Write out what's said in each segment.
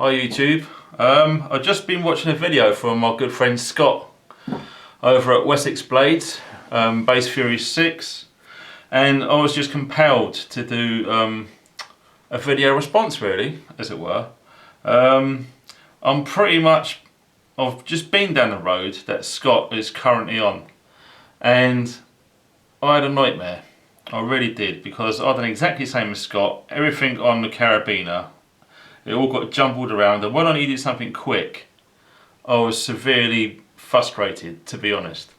Hi YouTube. I've just been watching a video from my good friend Scott over at Wessex Blades, Base Fury 6, and I was just compelled to do a video response, really, as it were. I've just been down the road that Scott is currently on, and I had a nightmare. I really did, because I've done exactly the same as Scott. Everything on the carabiner, it all got jumbled around, and when I needed something quick, I was severely frustrated, to be honest.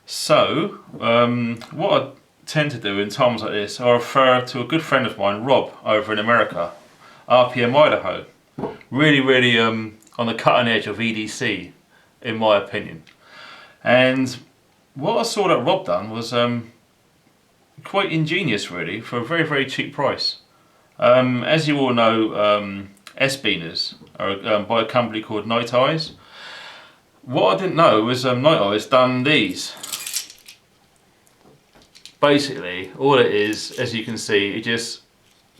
So, what I tend to do in times like this, I refer to a good friend of mine, Rob, over in America, RPM Idaho. Really on the cutting edge of EDC, in my opinion. And what I saw that Rob done was quite ingenious, really, for a very cheap price. As you all know, S-Beaners are by a company called Nite Ize. What I didn't know was Nite Ize done these. Basically, all it is, as you can see, it just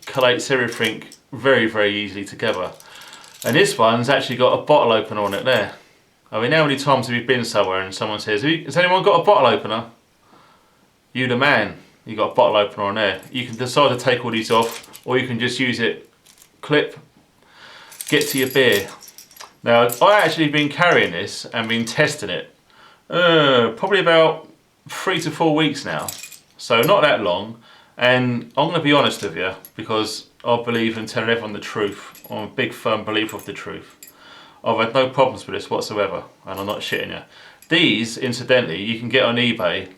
collates everything very easily together. And this one's actually got a bottle opener on it there. I mean, how many times have you been somewhere and someone says, has anyone got a bottle opener? You the man, you got a bottle opener on there. You can decide to take all these off, or you can just use it, clip, get to your beer. Now, I actually been carrying this and been testing it probably about 3 to 4 weeks now, so not that long. And I'm going to be honest with you, because I believe in telling everyone the truth. I'm a big firm believer of the truth. I've had no problems with this whatsoever, and I'm not shitting you. These, incidentally, you can get on eBay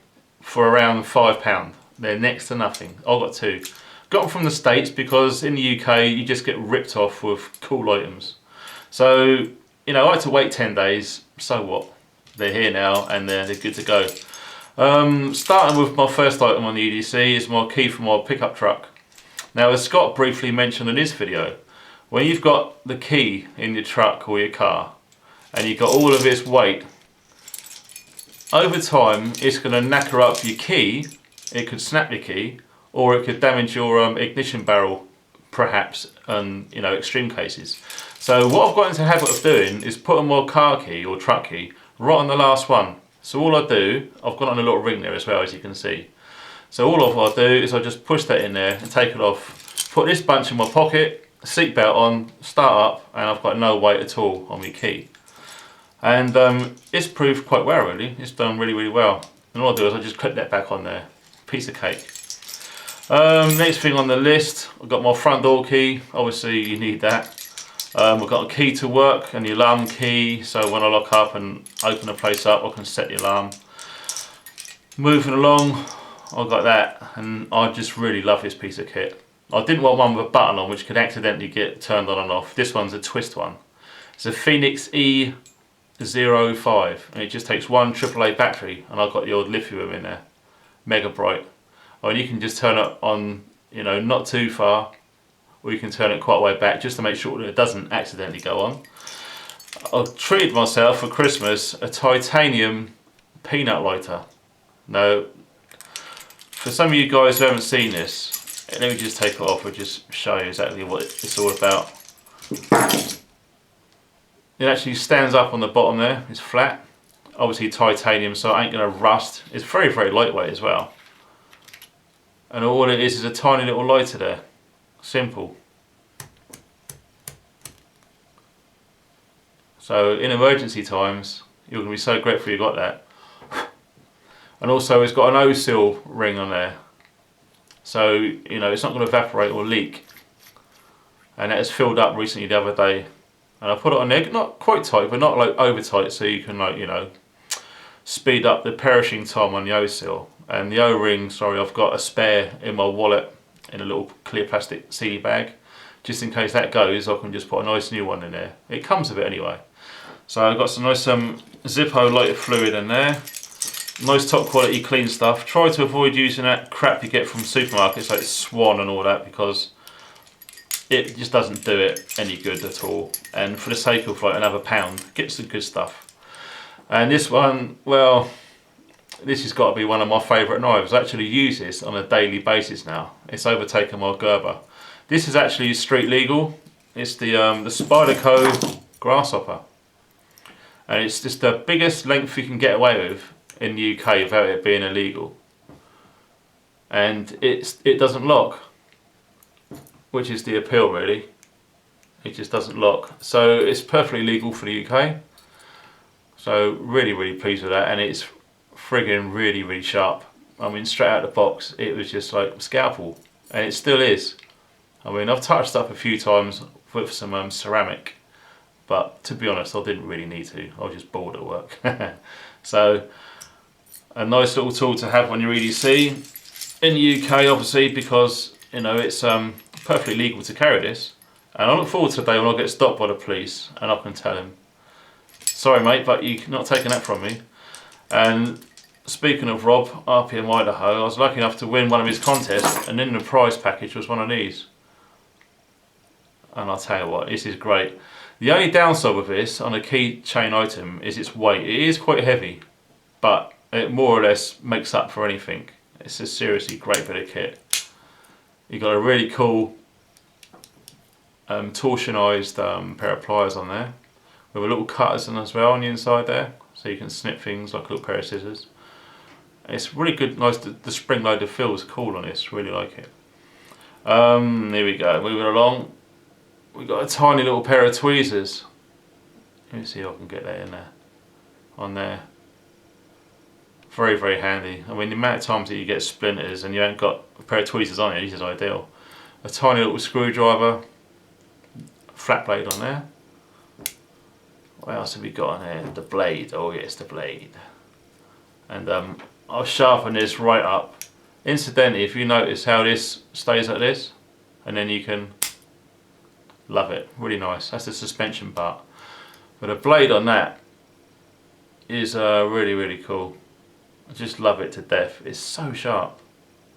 for around £5. They're next to nothing. I've got two. Got them from the States, because in the UK you just get ripped off with cool items. So, you know, I had to wait 10 days, so what? They're here now and they're good to go. Starting with my first item on the EDC is my key for my pickup truck. Now, as Scott briefly mentioned in his video, when you've got the key in your truck or your car and you've got all of this weight, over time it's going to knacker up your key. It could snap your key, or it could damage your ignition barrel, perhaps, you know, extreme cases. So what I've got into the habit of doing is putting my car key or truck key right on the last one. So all I do, I've got on a little ring there as well, as you can see. So all I do is I just push that in there and take it off, put this bunch in my pocket, seatbelt on, start up, and I've got no weight at all on my key. And it's proved quite well, really. It's done really well. And all I do is I just clip that back on there. Piece of cake. Next thing on the list, I've got my front door key. Obviously you need that. I've got a key to work and the alarm key, so when I lock up and open the place up, I can set the alarm. Moving along, I've got that, and I just really love this piece of kit. I didn't want one with a button on which could accidentally get turned on and off. This one's a twist one. It's a Phoenix E05, and it just takes one AAA battery, and I've got the old lithium in there. Mega bright. Oh, and you can just turn it on, you know, not too far, or you can turn it quite a way back just to make sure that it doesn't accidentally go on. I've treated myself for Christmas a titanium peanut lighter. Now, for some of you guys who haven't seen this, let me just take it off and just show you exactly what it's all about. It actually stands up on the bottom there, it's flat. Obviously titanium, so it ain't going to rust. It's very lightweight as well. And all it is a tiny little lighter there. Simple. So in emergency times, you're going to be so grateful you got that. And also it's got an O-seal ring on there. So, you know, it's not going to evaporate or leak. And that has filled up recently the other day. And I put it on there, not quite tight, but not like over tight, so you can, like, you know, speed up the perishing time on the O-seal. And the O-ring, sorry, I've got a spare in my wallet in a little clear plastic CD bag. Just in case that goes, I can just put a nice new one in there. It comes with it anyway. So I've got some nice Zippo lighter fluid in there. Nice top quality clean stuff. Try to avoid using that crap you get from supermarkets like Swan and all that, because it just doesn't do it any good at all. And for the sake of like another £1, get some good stuff. And this one, well, this has got to be one of my favourite knives. I actually use this on a daily basis now. It's overtaken my Gerber. This is actually street legal It's the Spyderco Grasshopper, and it's just the biggest length you can get away with in the UK without it being illegal. And it doesn't lock, which is the appeal really. It just doesn't lock, so it's perfectly legal for the UK. So really pleased with that, and it's friggin' really sharp. I mean, straight out of the box, it was just like a scalpel, and it still is. I mean, I've touched up a few times with some ceramic, but to be honest, I didn't really need to. I was just bored at work. So, a nice little tool to have on your EDC in the UK, obviously, because you know it's perfectly legal to carry this. And I look forward to the day when I get stopped by the police and I can tell him, sorry mate, but you're not taking that from me. And speaking of Rob, RPM Idaho, I was lucky enough to win one of his contests, and in the prize package was one of these. And I'll tell you what, this is great. The only downside with this on a keychain item is its weight. It is quite heavy, but it more or less makes up for anything. It's a seriously great bit of kit. You've got a really cool torsionized pair of pliers on there, with a little cutters as well on the inside there, so you can snip things like a little pair of scissors. It's really good, nice. The spring loaded feel is cool on this, really like it. Here we go, moving along. We've got a tiny little pair of tweezers. Let me see if I can get that in there. On there. Very handy. I mean, the amount of times that you get splinters and you haven't got a pair of tweezers on it, this is ideal. A tiny little screwdriver. Flat blade on there. What else have we got on here? The blade. Oh yes, the blade. And I'll sharpen this right up. Incidentally, if you notice how this stays like this, and then you can love it. Really nice. That's the suspension part. But a blade on that is really cool. I just love it to death. It's so sharp.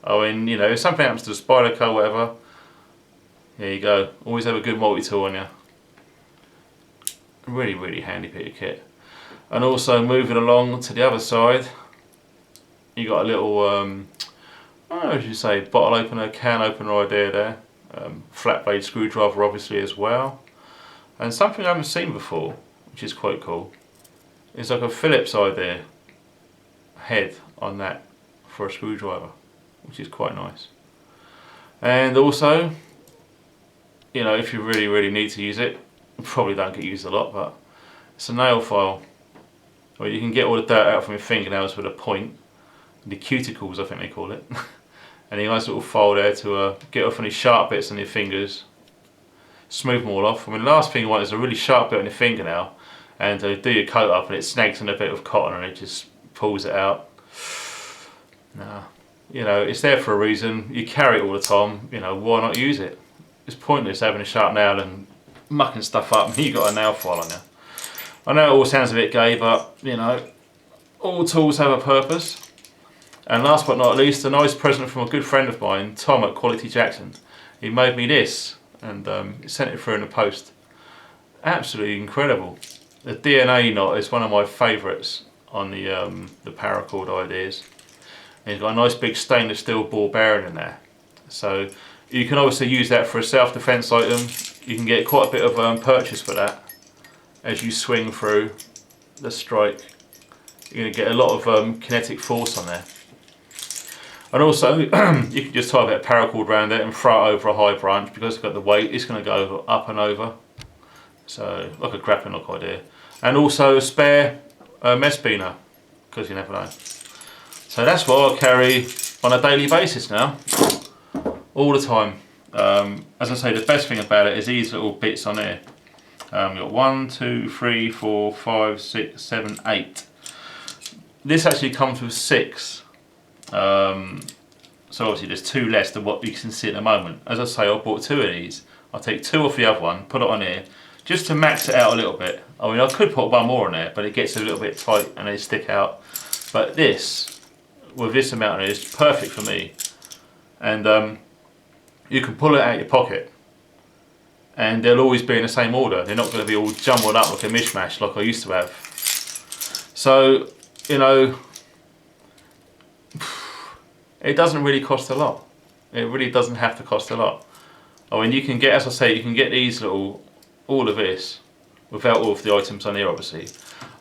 I mean, you know, if something happens to the Spyderco or whatever, there you go. Always have a good multi-tool on you. Really handy bit of kit. And also moving along to the other side, you got a little, how should you say, bottle opener, can opener idea there. Flat blade screwdriver obviously as well. And something I haven't seen before, which is quite cool, is like a Phillips idea head on that for a screwdriver, which is quite nice. And also, you know, if you really need to use it, probably don't get used a lot, but it's a nail file where you can get all the dirt out from your fingernails with a point, the cuticles I think they call it. And a nice little file there to get off any sharp bits on your fingers, smooth them all off. I mean, the last thing you want is a really sharp bit on your fingernail and do your coat up and it snags on a bit of cotton and it just pulls it out. Nah, you know, it's there for a reason. You carry it all the time, you know, why not use it? It's pointless having a sharp nail and mucking stuff up and you've got a nail file on you. I know it all sounds a bit gay, but you know, all tools have a purpose. And last but not least, a nice present from a good friend of mine, Tom at Quality Jackson. He made me this and sent it through in the post. Absolutely incredible. The DNA knot is one of my favourites on the paracord ideas. And it's got a nice big stainless steel ball bearing in there. So you can obviously use that for a self-defense item. You can get quite a bit of purchase for that as you swing through the strike. You're going to get a lot of kinetic force on there. And also, you can just tie a bit of paracord around it and throw it over a high branch because it's got the weight, it's going to go up and over. So, like a grappling hook idea. And also a spare mess beaner, because you never know. So that's what I carry on a daily basis now, all the time. As I say, the best thing about it is these little bits on here. You've got 1, 2, 3, 4, 5, 6, 7, 8. This actually comes with 6. So obviously there's 2 less than what you can see at the moment. As I say, I bought 2 of these. I'll take 2 off the other one, put it on here, just to max it out a little bit. I mean, I could put 1 more on there, but it gets a little bit tight and they stick out. But this, with this amount, is perfect for me. And you can pull it out of your pocket, and they'll always be in the same order. They're not going to be all jumbled up like a mishmash like I used to have. So, you know, it doesn't really cost a lot. It really doesn't have to cost a lot. I mean, you can get, as I say, you can get these little, all of this, without all of the items on here obviously,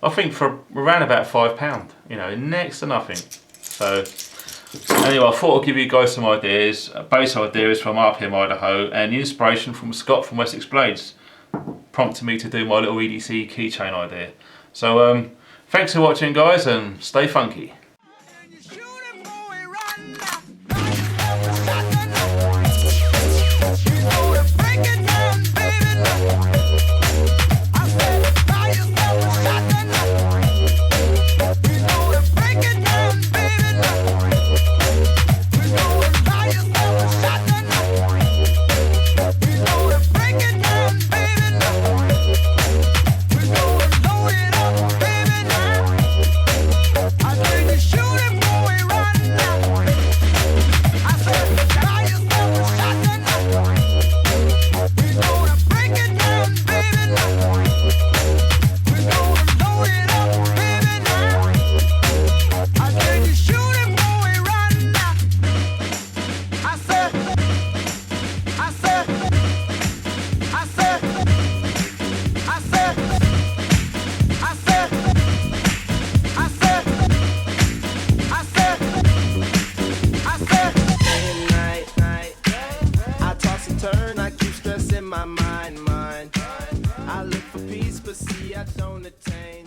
I think for around about £5, you know, next to nothing. So anyway, I thought I'd give you guys some ideas. Base idea is from RPM Idaho, and the inspiration from Scott from Wessex Blades prompted me to do my little EDC keychain idea. So thanks for watching guys, and stay funky. I look for peace, but see I don't attain.